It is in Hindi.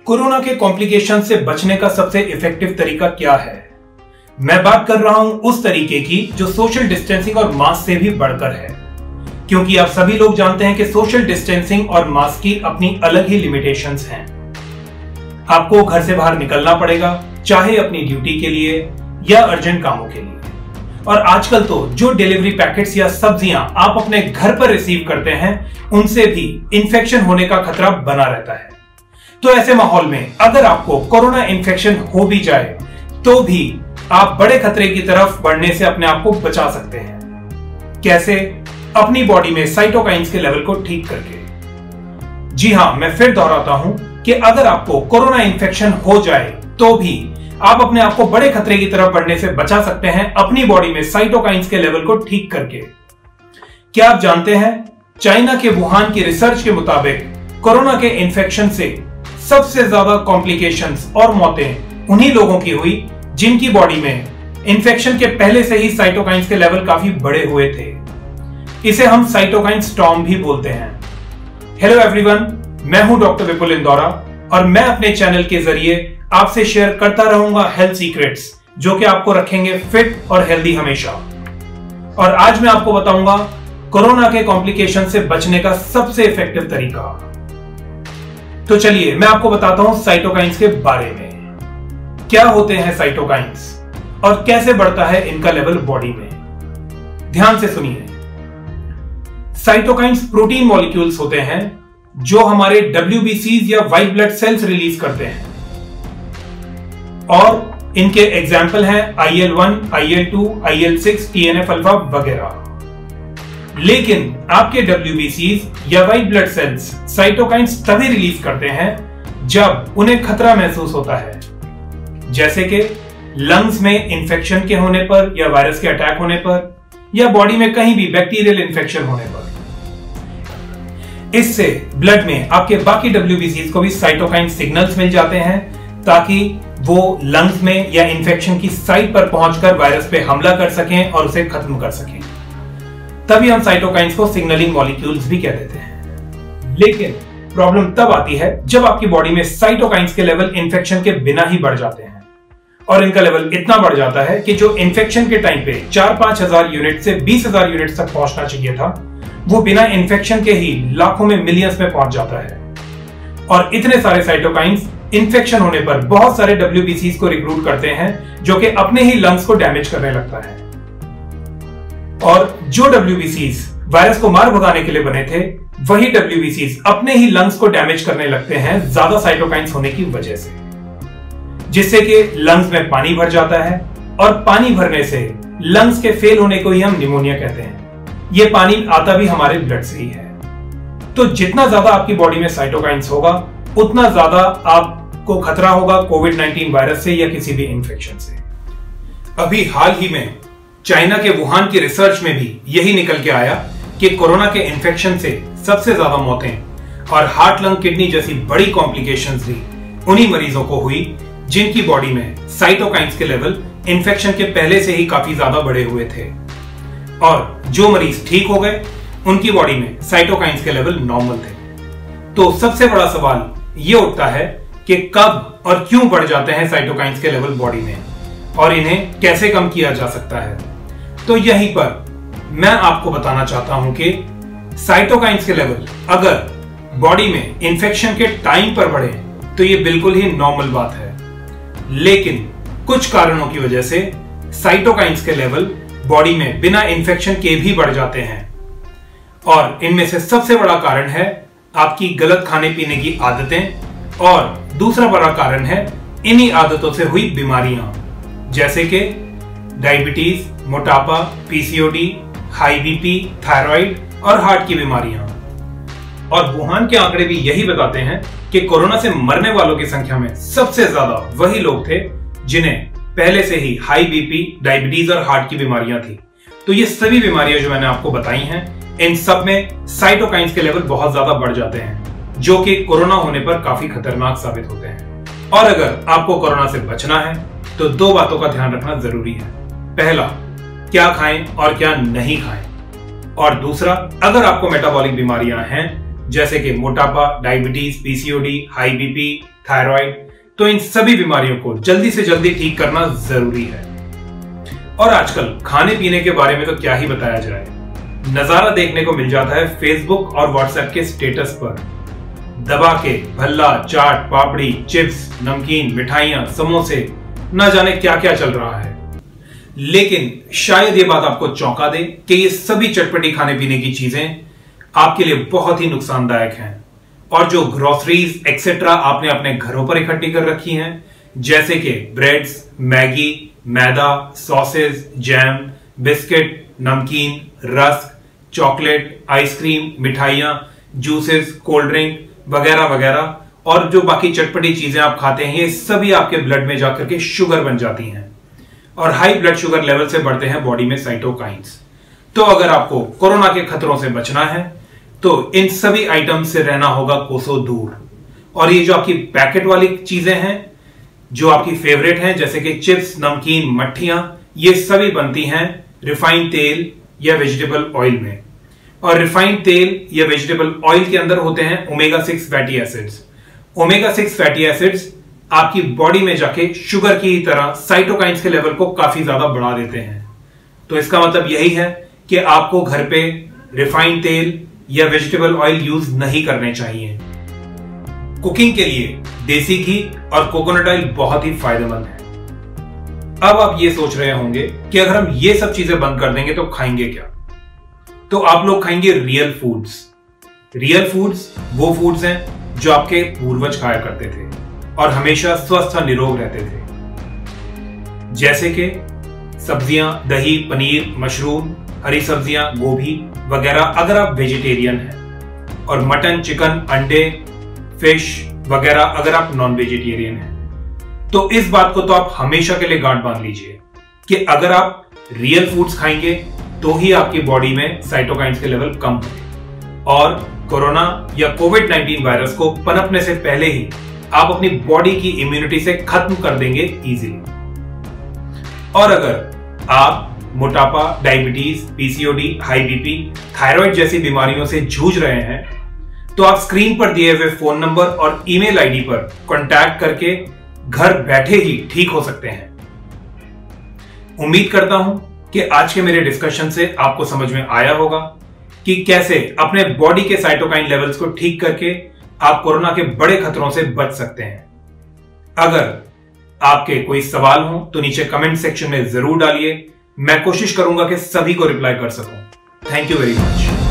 कोरोना के कॉम्प्लिकेशन से बचने का सबसे इफेक्टिव तरीका क्या है? मैं बात कर रहा हूं उस तरीके की जो सोशल डिस्टेंसिंग और मास्क से भी बढ़कर है, क्योंकि आप सभी लोग जानते हैं कि सोशल डिस्टेंसिंग और मास्क की अपनी अलग ही लिमिटेशंस हैं। आपको घर से बाहर निकलना पड़ेगा, चाहे अपनी ड्यूटी के लिए या अर्जेंट कामों के लिए। और आजकल तो जो डिलीवरी पैकेट्स या सब्जियां आप अपने घर पर रिसीव करते हैं, उनसे भी इंफेक्शन होने का खतरा बना रहता है। तो ऐसे माहौल में अगर आपको कोरोना इंफेक्शन हो भी जाए तो भी आप बड़े खतरे की तरफ बढ़ने से अपने आप को बचा सकते हैं। कैसे? अपनी बॉडी में साइटोकाइन्स के लेवल को ठीक करके। जी हां, मैं फिर दोहराता हूं कि अगर आपको कोरोना इंफेक्शन हो जाए तो भी आप अपने आप को बड़े खतरे की तरफ बढ़ने से बचा सकते हैं अपनी बॉडी में साइटोकाइन्स के लेवल को ठीक करके। क्या आप जानते हैं, चाइना के वुहान की रिसर्च के मुताबिक कोरोना के इंफेक्शन से सबसे ज्यादा कॉम्प्लिकेशंस और मौतें उन्हीं लोगों की हुई जिनकी बॉडी में इंफेक्शन के पहले से ही साइटोकाइन्स के लेवल काफी बढ़े हुए थे। इसे हम साइटोकाइन स्टॉर्म भी बोलते हैं। हेलो एवरीवन, मैं हूं डॉक्टर विपुल इंदौरा और मैं अपने चैनल के जरिए आपसे शेयर करता रहूंगा हेल्थ सीक्रेट्स जो कि आपको रखेंगे फिट और हेल्दी हमेशा। और आज मैं आपको बताऊंगा कोरोना के कॉम्प्लिकेशन से बचने का सबसे इफेक्टिव तरीका। तो चलिए मैं आपको बताता हूं साइटोकाइन्स के बारे में। क्या होते हैं साइटोकाइन्स और कैसे बढ़ता है इनका लेवल बॉडी में? ध्यान से सुनिए। साइटोकाइन्स प्रोटीन मॉलिक्यूल्स होते हैं जो हमारे WBCs या व्हाइट ब्लड सेल्स रिलीज करते हैं, और इनके एग्जाम्पल हैं IL-1, IL-2, IL-6, TNF alpha वगैरह। लेकिन आपके WBCs या व्हाइट ब्लड सेल्स साइटोकाइन्स तभी रिलीज करते हैं जब उन्हें खतरा महसूस होता है, जैसे कि लंग्स में इंफेक्शन के होने पर या वायरस के अटैक होने पर या बॉडी में कहीं भी बैक्टीरियल इंफेक्शन होने पर। इससे ब्लड में आपके बाकी WBCs को भी साइटोकाइन सिग्नल्स मिल जाते हैं ताकि वो लंग्स में या इंफेक्शन की साइट पर पहुंचकर वायरस पे हमला कर सकें और उसे खत्म कर सकें। तभी हम साइटोकाइन्स को सिग्नलिंग मॉलिक्यूल्स भी कह देते हैं। लेकिन प्रॉब्लम तब आती है जब आपकी बॉडी में साइटोकाइन्स के लेवल इंफेक्शन के बिना ही बढ़ जाते हैं, और इनका लेवल इतना बढ़ जाता है कि जो इंफेक्शन के टाइम पे 4-5 हजार यूनिट से 20,000 यूनिट तक पहुंचना चाहिए था, वो बिना इंफेक्शन के ही लाखों में मिलियंस में पहुंच जाता है। और इतने सारे साइटोकाइन्स इंफेक्शन होने पर बहुत सारे WBCs को रिक्रूट करते हैं जो कि अपने ही लंग्स को डैमेज करने लगता है। और जो WBCs वायरस को मार भगाने के लिए बने थे, वही WBCs अपने ही लंग्स को डैमेज करने लगते हैं ज्यादा साइटोकाइन्स होने की वजह से, जिससे कि लंग्स में पानी भर जाता है, और पानी भरने से लंग्स के फेल होने को ही हम निमोनिया कहते हैं। यह पानी आता भी हमारे ब्लड से ही है। तो जितना ज्यादा आपकी बॉडी में साइटोकाइन्स होगा, उतना ज्यादा आपको खतरा होगा कोविड-19 वायरस से या किसी भी इंफेक्शन से। अभी हाल ही में चाइना के वुहान की रिसर्च में भी यही निकल के आया कि कोरोना के इंफेक्शन से सबसे ज्यादा मौतें और हार्ट, लंग, किडनी जैसी बड़ी कॉम्प्लिकेशंस भी उन्हीं मरीजों को हुई जिनकी बॉडी में साइटोकाइन्स के लेवल इंफेक्शन के पहले से ही काफी ज्यादा बढ़े हुए थे। और जो मरीज ठीक हो गए, उनकी बॉडी में साइटोकाइन्स के लेवल नॉर्मल थे। तो सबसे बड़ा सवाल यह उठता है कि कब और क्यों बढ़ जाते हैं साइटोकाइन्स के लेवल बॉडी में, और इन्हें कैसे कम किया जा सकता है। तो यहीं पर मैं आपको बताना चाहता हूं कि साइटोकाइन्स के लेवल अगर बॉडी में इंफेक्शन के टाइम पर बढ़े तो यह बिल्कुल ही नॉर्मल बात है। लेकिन कुछ कारणों की वजह से साइटोकाइन्स के लेवल बॉडी में बिना इंफेक्शन के भी बढ़ जाते हैं, और इनमें से सबसे बड़ा कारण है आपकी गलत खाने पीने की आदतें, और दूसरा बड़ा कारण है इन्हीं आदतों से हुई बीमारियां, जैसे कि डायबिटीज, मोटापा, PCOD, हाई BP, थायराइड और हार्ट की बीमारियां। और वुहान के आंकड़े भी यही बताते हैं कि कोरोना से मरने वालों की संख्या में सबसे ज्यादा वही लोग थे जिन्हें पहले से ही हाई BP, डायबिटीज और हार्ट की बीमारियां थी। तो ये सभी बीमारियां जो मैंने आपको बताई हैं, इन सब में साइटोकाइन्स के लेवल बहुत ज्यादा बढ़ जाते हैं, जो कि कोरोना होने पर काफी खतरनाक साबित होते हैं। और अगर आपको कोरोना से बचना है तो 2 बातों का ध्यान रखना जरूरी है। पहला, क्या खाएं और क्या नहीं खाएं, और दूसरा, अगर आपको मेटाबॉलिक बीमारियां हैं जैसे कि मोटापा, diabetes, PCOD, high BP, thyroid, तो इन सभी बीमारियों को जल्दी से जल्दी ठीक करना जरूरी है। और आजकल खाने पीने के बारे में तो क्या ही बताया जाए, नजारा देखने को मिल जाता है फेसबुक और व्हाट्सएप के स्टेटस पर। दबा के भल्ला, चाट, पापड़ी, चिप्स, नमकीन, मिठाइयां, समोसे, न जाने क्या क्या चल रहा है। लेकिन शायद ये बात आपको चौंका दे कि ये सभी चटपटी खाने पीने की चीजें आपके लिए बहुत ही नुकसानदायक हैं। और जो ग्रोसरीज एक्सेट्रा आपने अपने घरों पर इकट्ठी कर रखी हैं, जैसे कि ब्रेड्स, मैगी, मैदा, सॉसेज, जैम, बिस्किट, नमकीन, रस्क, चॉकलेट, आइसक्रीम, मिठाइयां, जूसेस, कोल्ड ड्रिंक वगैरह वगैरह, और जो बाकी चटपटी चीजें आप खाते हैं, ये सभी आपके ब्लड में जाकर के शुगर बन जाती हैं और हाई ब्लड शुगर लेवल से बढ़ते हैं बॉडी में साइटोकाइंस। तो अगर आपको कोरोना के खतरों से बचना है तो इन सभी आइटम से रहना होगा कोसों दूर। और ये जो आपकी पैकेट वाली चीजें हैं, जो आपकी फेवरेट हैं, जैसे कि चिप्स, नमकीन, मट्ठियां, ये सभी बनती हैं रिफाइंड तेल या वेजिटेबल ऑयल में। और रिफाइंड तेल या वेजिटेबल ऑयल के अंदर होते हैं omega 6 fatty acids. Omega 6 fatty acids आपकी बॉडी में जाके शुगर की तरह साइटोकाइंस के लेवल को काफी ज्यादा बढ़ा देते हैं। तो इसका मतलब यही है कि आपको घर पे रिफाइंड तेल या वेजिटेबल ऑयल यूज नहीं करने चाहिए। कुकिंग के लिए देसी घी और कोकोनट ऑयल बहुत ही फायदेमंद है। अब आप ये सोच रहे होंगे कि अगर हम ये सब चीजें बंद कर देंगे तो खाएंगे क्या? तो आप लोग खाएंगे रियल फूड्स। रियल फूड्स वो फूड्स हैं जो आपके पूर्वज खाया करते थे और हमेशा स्वस्थ और निरोग रहते थे, जैसे कि सब्जियां, दही, पनीर, मशरूम, हरी सब्जियां, गोभी वगैरह अगर आप वेजिटेरियन हैं, और मटन, चिकन, अंडे, फिश वगैरह अगर आप नॉन वेजिटेरियन हैं। तो इस बात को तो आप हमेशा के लिए गांठ बांध लीजिए कि अगर आप रियल फूड्स खाएंगे तो ही आपकी बॉडी में साइटोकाइंस के लेवल कम होंगे और कोरोना या कोविड-19 वायरस को पनपने से पहले ही आप अपनी बॉडी की इम्यूनिटी से खत्म कर देंगे इजीली। और अगर आप मोटापा, diabetes, PCOD, high BP, thyroid जैसी बीमारियों से जूझ रहे हैं तो आप स्क्रीन पर दिए हुए फोन नंबर और ईमेल आईडी पर कांटेक्ट करके घर बैठे ही ठीक हो सकते हैं। उम्मीद करता हूं कि आज के मेरे डिस्कशन से आपको समझ में आया होगा कि कैसे अपने बॉडी के साइटोकाइन लेवल्स को ठीक करके आप कोरोना के बड़े खतरों से बच सकते हैं। अगर आपके कोई सवाल हो तो नीचे कमेंट सेक्शन में जरूर डालिए, मैं कोशिश करूंगा कि सभी को रिप्लाई कर सकूं। Thank you very much.